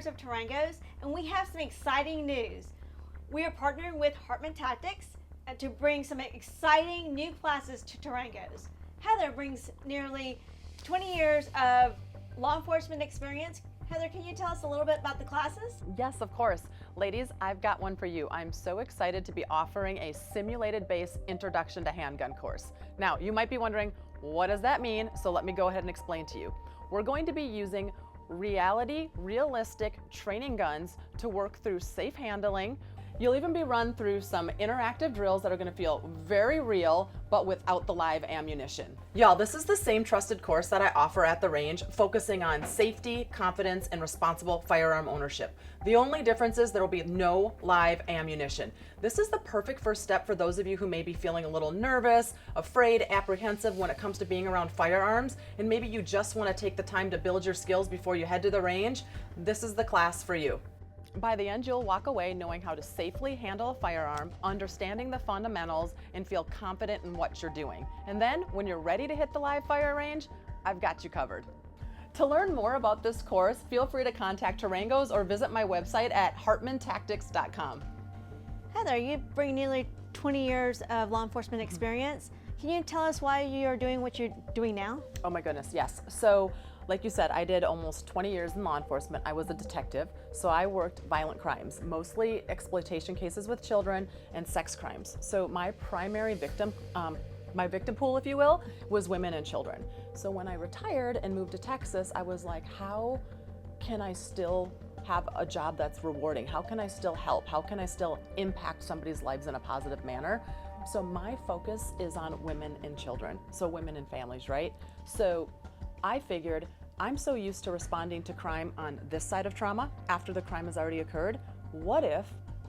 years of Turangos, and we have some exciting news. We are partnering with Hartman Tactics to bring some exciting new classes to Turangos. Heather brings nearly 20 years of law enforcement experience. Heather, can you tell us a little bit about the classes? Yes, of course. Ladies, I've got one for you. I'm so excited to be offering a simulated-based introduction to handgun course. Now, you might be wondering, what does that mean? So let me go ahead and explain to you. We're going to be using realistic training guns to work through safe handling. You'll even be run through some interactive drills that are going to feel very real, but without the live ammunition. Y'all, this is the same trusted course that I offer at the range, focusing on safety, confidence, and responsible firearm ownership. The only difference is there will be no live ammunition. This is the perfect first step for those of you who may be feeling a little nervous, afraid, apprehensive when it comes to being around firearms, and maybe you just want to take the time to build your skills before you head to the range. This is the class for you. By the end, you'll walk away knowing how to safely handle a firearm, understanding the fundamentals, and feel confident in what you're doing. And then, when you're ready to hit the live fire range, I've got you covered. To learn more about this course, feel free to contact Turrango's or visit my website at hartmantactics.com. Heather, you bring nearly 20 years of law enforcement experience. Can you tell us why you are doing what you're doing now? Oh my goodness, yes. So, like you said, I did almost 20 years in law enforcement. I was a detective, so I worked violent crimes, mostly exploitation cases with children and sex crimes. So my primary victim, my victim pool, if you will, was women and children. So when I retired and moved to Texas, I was like, how can I still have a job that's rewarding? How can I still help? How can I still impact somebody's lives in a positive manner? So my focus is on women and children, so women and families, right? So I figured I'm so used to responding to crime on this side of trauma after the crime has already occurred. What if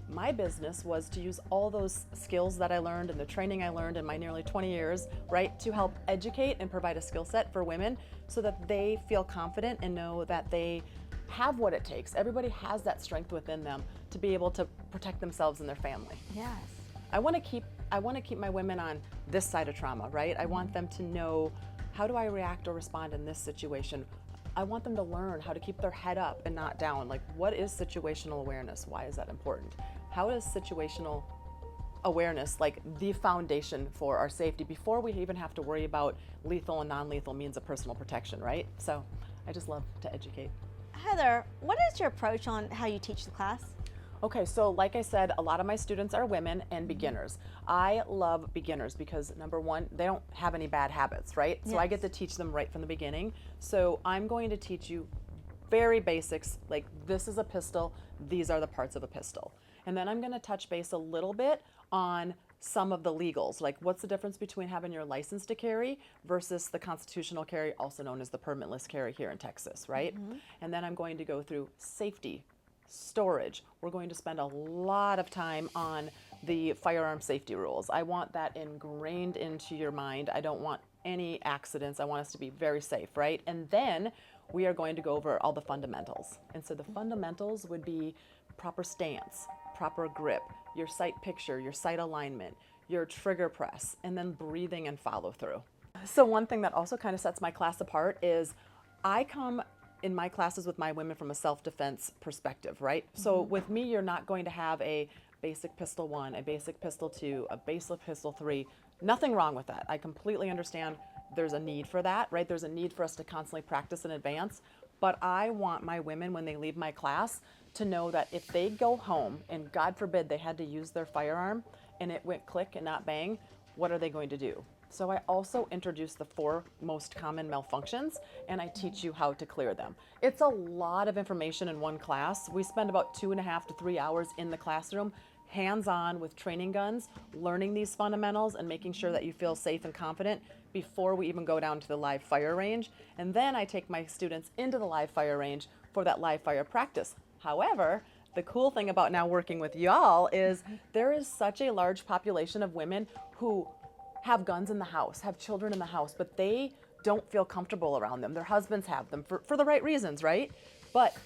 my business was to use all those skills that I learned and the training I learned in my nearly 20 years, right, to help educate and provide a skill set for women so that they feel confident and know that they have what it takes. Everybody has that strength within them to be able to protect themselves and their family. Yes. I want to keep my women on this side of trauma, right? I want them to know, how do I react or respond in this situation? I want them to learn how to keep their head up and not down. Like, what is situational awareness? Why is that important? How is situational awareness like the foundation for our safety before we even have to worry about lethal and non-lethal means of personal protection, right? So I just love to educate. Heather, what is your approach on how you teach the class? Okay, so like I said, a lot of my students are women and beginners. I love beginners because number one, they don't have any bad habits, right? So I get to teach them right from the beginning. So I'm going to teach you very basics, like this is a pistol, these are the parts of a pistol. And then I'm gonna touch base a little bit on some of the legals, like what's the difference between having your license to carry versus the constitutional carry, also known as the permitless carry here in Texas, right? And then I'm going to go through safety, storage. We're going to spend a lot of time on the firearm safety rules. I want that ingrained into your mind. I don't want any accidents. I want us to be very safe, right? And then we are going to go over all the fundamentals. And so the fundamentals would be proper stance, proper grip, your sight picture, your sight alignment, your trigger press, and then breathing and follow through. So one thing that also kind of sets my class apart is I come in my classes with my women from a self-defense perspective, right? So with me, you're not going to have a basic pistol 1, a basic pistol 2, a basic pistol 3. Nothing wrong with that. I completely understand there's a need for that, right? There's a need for us to constantly practice in advance. But I want my women, when they leave my class, to know that if they go home and God forbid they had to use their firearm and it went click and not bang, what are they going to do? So I also introduce the 4 most common malfunctions and I teach you how to clear them. It's a lot of information in one class. We spend about 2.5 to 3 hours in the classroom, hands-on with training guns, learning these fundamentals and making sure that you feel safe and confident before we even go down to the live fire range. And then I take my students into the live fire range for that live fire practice. However, the cool thing about now working with y'all is there is such a large population of women who have guns in the house, have children in the house, but they don't feel comfortable around them. Their husbands have them for the right reasons, right? But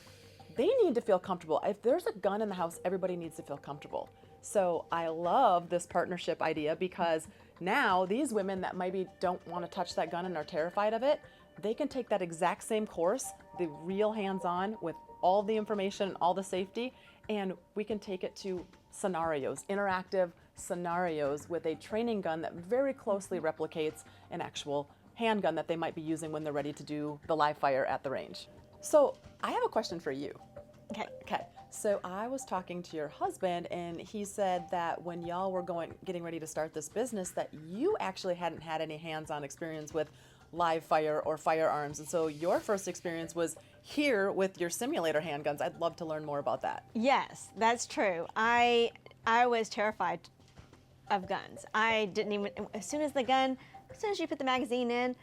they need to feel comfortable. If there's a gun in the house, everybody needs to feel comfortable. So I love this partnership idea because now these women that maybe don't want to touch that gun and are terrified of it, they can take that exact same course, the real hands-on with all the information, all the safety, and we can take it to scenarios, interactive scenarios with a training gun that very closely replicates an actual handgun that they might be using when they're ready to do the live fire at the range. So I have a question for you. Okay. So I was talking to your husband, and he said that when y'all were getting ready to start this business, that you actually hadn't had any hands-on experience with live fire or firearms, and so your first experience was here with your simulator handguns. I'd love to learn more about that. Yes, that's true. I was terrified of guns. I didn't even, as soon as you put the magazine in,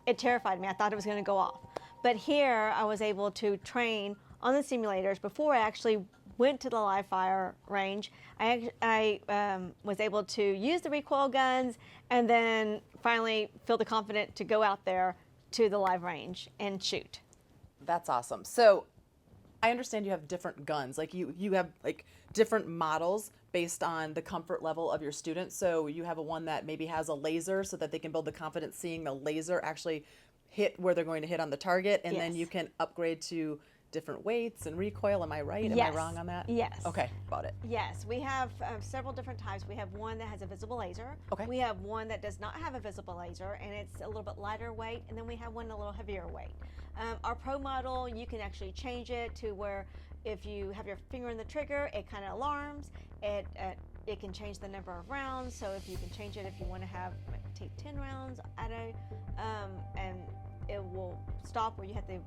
it terrified me. I thought it was going to go off. But here I was able to train on the simulators before I actually went to the live fire range. I was able to use the recoil guns and then finally feel the confidence to go out there to the live range and shoot. That's awesome. So I understand you have different guns. Like you have like different models based on the comfort level of your students. So you have a one that maybe has a laser so that they can build the confidence seeing the laser actually hit where they're going to hit on the target, and then you can upgrade to different weights and recoil. Am I right? Am I wrong on that? Yes. Okay, about it. Yes, we have several different types. We have one that has a visible laser. Okay. We have one that does not have a visible laser, and it's a little bit lighter weight, and then we have one a little heavier weight. Our Pro model, you can actually change it to where if you have your finger in the trigger, it kind of alarms. It can change the number of rounds, so if you can change it if you want to have take 10 rounds at and it will stop where you have to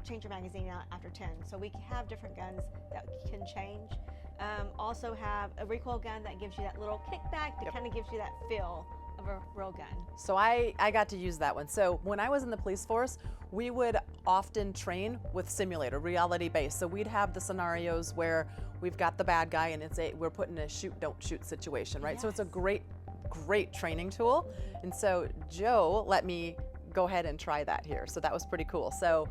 change your magazine out after 10. So we have different guns that can change. Also have a recoil gun that gives you that little kickback that kind of gives you that feel of a real gun. So I got to use that one. So when I was in the police force, we would often train with simulator, reality based. So we'd have the scenarios where we've got the bad guy and we're put in a shoot, don't shoot situation, right? Yes. So it's a great training tool. And so Joe let me go ahead and try that here. So that was pretty cool. So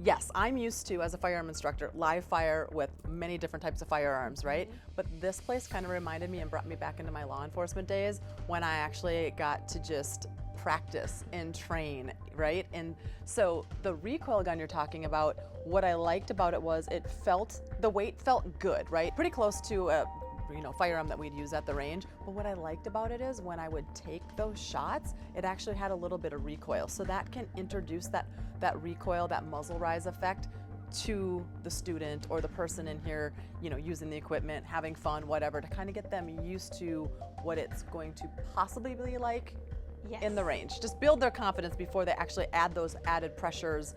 yes, I'm used to, as a firearm instructor, live fire with many different types of firearms, right? But this place kind of reminded me and brought me back into my law enforcement days when I actually got to just practice and train, right? And so the recoil gun you're talking about, what I liked about it was the weight felt good, right? Pretty close to a firearm that we'd use at the range. But what I liked about it is when I would take those shots, it actually had a little bit of recoil. So that can introduce that recoil, that muzzle rise effect to the student or the person in here, using the equipment, having fun, whatever, to kind of get them used to what it's going to possibly be like in the range. Just build their confidence before they actually add those added pressures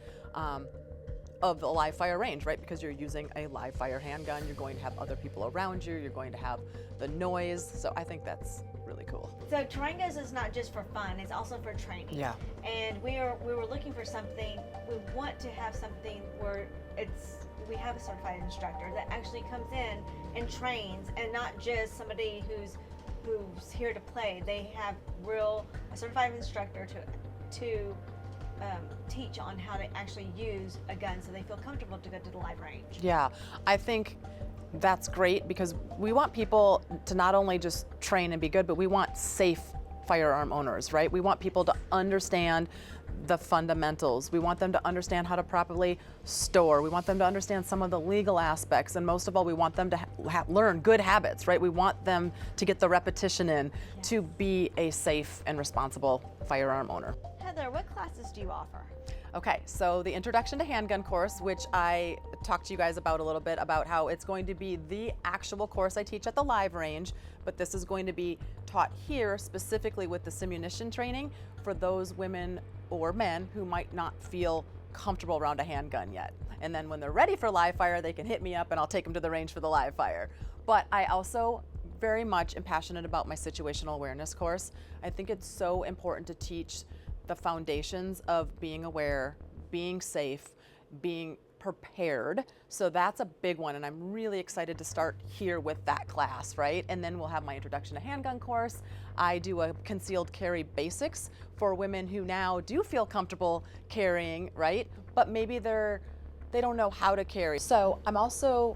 of the live fire range, right? Because you're using a live fire handgun, you're going to have other people around you, you're going to have the noise. So I think that's really cool. So Turrangos is not just for fun, it's also for training. Yeah. And we were looking for something, we want to have something where we have a certified instructor that actually comes in and trains, and not just somebody who's here to play. They have a certified instructor to teach on how to actually use a gun so they feel comfortable to go to the live range. Yeah, I think that's great because we want people to not only just train and be good, but we want safe firearm owners, right? We want people to understand the fundamentals. We want them to understand how to properly store. We want them to understand some of the legal aspects. And most of all, we want them to learn good habits, right? We want them to get the repetition in to be a safe and responsible firearm owner. Heather, what classes do you offer? Okay, so the Introduction to Handgun course, which I talked to you guys about a little bit, about how it's going to be the actual course I teach at the live range, but this is going to be taught here specifically with the simunition training for those women or men who might not feel comfortable around a handgun yet. And then when they're ready for live fire, they can hit me up and I'll take them to the range for the live fire. But I also very much am passionate about my situational awareness course. I think it's so important to teach the foundations of being aware, being safe, being prepared. So that's a big one, and I'm really excited to start here with that class, right? And then we'll have my Introduction to Handgun course. I do a concealed carry basics for women who now do feel comfortable carrying, right? But maybe they don't know how to carry. So I'm also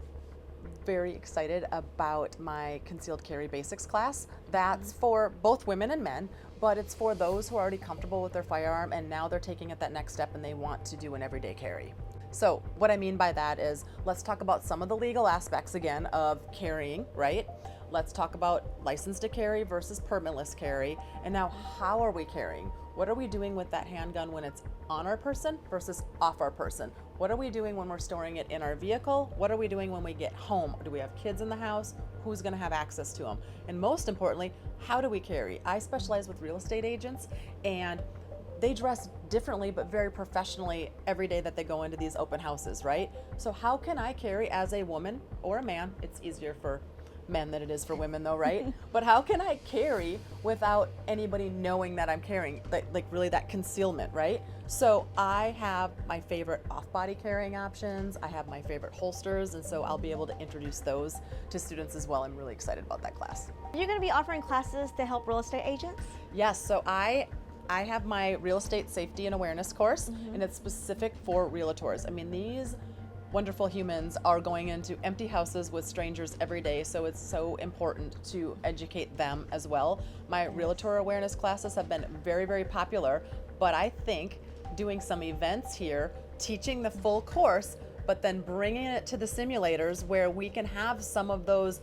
very excited about my concealed carry basics class. That's for both women and men, but it's for those who are already comfortable with their firearm and now they're taking it that next step and they want to do an everyday carry. So what I mean by that is, let's talk about some of the legal aspects again of carrying, right? Let's talk about license to carry versus permitless carry. And now, how are we carrying? What are we doing with that handgun when it's on our person versus off our person? What are we doing when we're storing it in our vehicle? What are we doing when we get home? Do we have kids in the house? Who's going to have access to them? And most importantly, how do we carry? I specialize with real estate agents, and they dress differently but very professionally every day that they go into these open houses, right? So how can I carry as a woman or a man? It's easier for men than it is for women though, right? But how can I carry without anybody knowing that I'm carrying, like really that concealment, right? So I have my favorite off-body carrying options. I have my favorite holsters, and so I'll be able to introduce those to students as well. I'm really excited about that class. You're going to be offering classes to help real estate agents? Yes, so I have my real estate safety and awareness course, and it's specific for realtors. I mean, these wonderful humans are going into empty houses with strangers every day, so it's so important to educate them as well. My realtor awareness classes have been very, very popular, but I think doing some events here, teaching the full course, but then bringing it to the simulators where we can have some of those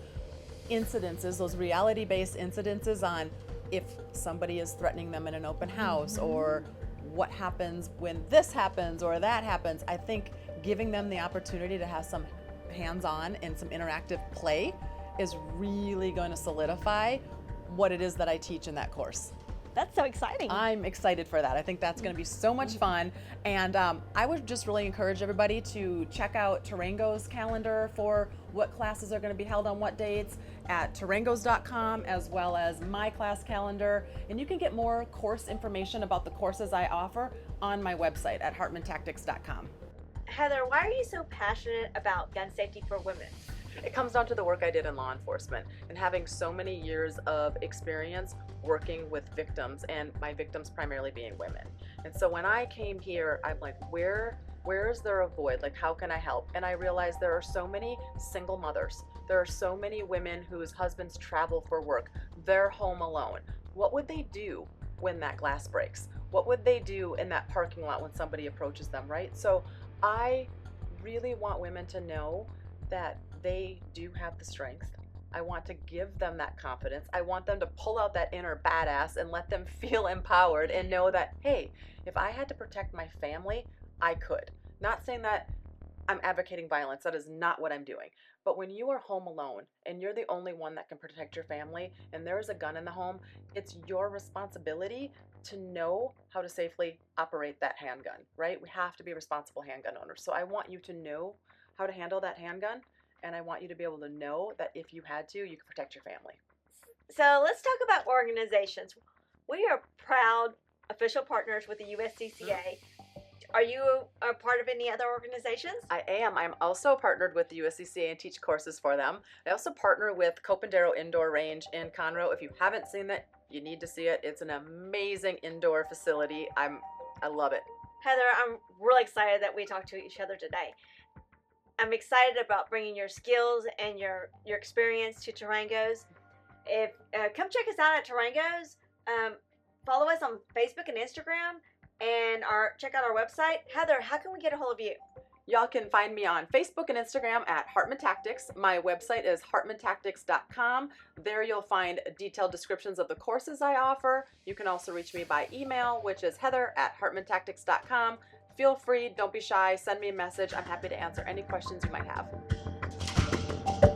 incidences, those reality-based incidences on if somebody is threatening them in an open house, or what happens when this happens or that happens. I think giving them the opportunity to have some hands-on and some interactive play is really going to solidify what it is that I teach in that course. That's so exciting. I'm excited for that. I think that's going to be so much fun. And I would just really encourage everybody to check out Turrango's calendar for what classes are going to be held on what dates at turrangos.com, as well as my class calendar. And you can get more course information about the courses I offer on my website at hartmantactics.com. Heather, why are you so passionate about gun safety for women? It comes down to the work I did in law enforcement and having so many years of experience working with victims, and my victims primarily being women. And so when I came here, I'm like, where is there a void? Like, how can I help? And I realized there are so many single mothers. There are so many women whose husbands travel for work. They're home alone. What would they do when that glass breaks? What would they do in that parking lot when somebody approaches them, right? So I really want women to know that they do have the strength. I want to give them that confidence. I want them to pull out that inner badass and let them feel empowered and know that, hey, if I had to protect my family, I could. Not saying that I'm advocating violence. That is not what I'm doing. But when you are home alone and you're the only one that can protect your family and there is a gun in the home, it's your responsibility to know how to safely operate that handgun, right? We have to be responsible handgun owners. So I want you to know how to handle that handgun, and I want you to be able to know that if you had to, you could protect your family. So let's talk about organizations. We are proud official partners with the USCCA. Are you a part of any other organizations? I am. I'm also partnered with the USCCA and teach courses for them. I also partner with Copandero Indoor Range in Conroe. If you haven't seen it, you need to see it. It's an amazing indoor facility. I love it. Heather, I'm really excited that we talked to each other today. I'm excited about bringing your skills and your experience to Turrango's. If come check us out at Turrango's. Follow us on Facebook and Instagram, and check out our website. Heather, how can we get a hold of you? Y'all can find me on Facebook and Instagram at Hartman Tactics. My website is hartmantactics.com. There you'll find detailed descriptions of the courses I offer. You can also reach me by email, which is heather@hartmantactics.com. Feel free, don't be shy, send me a message. I'm happy to answer any questions you might have.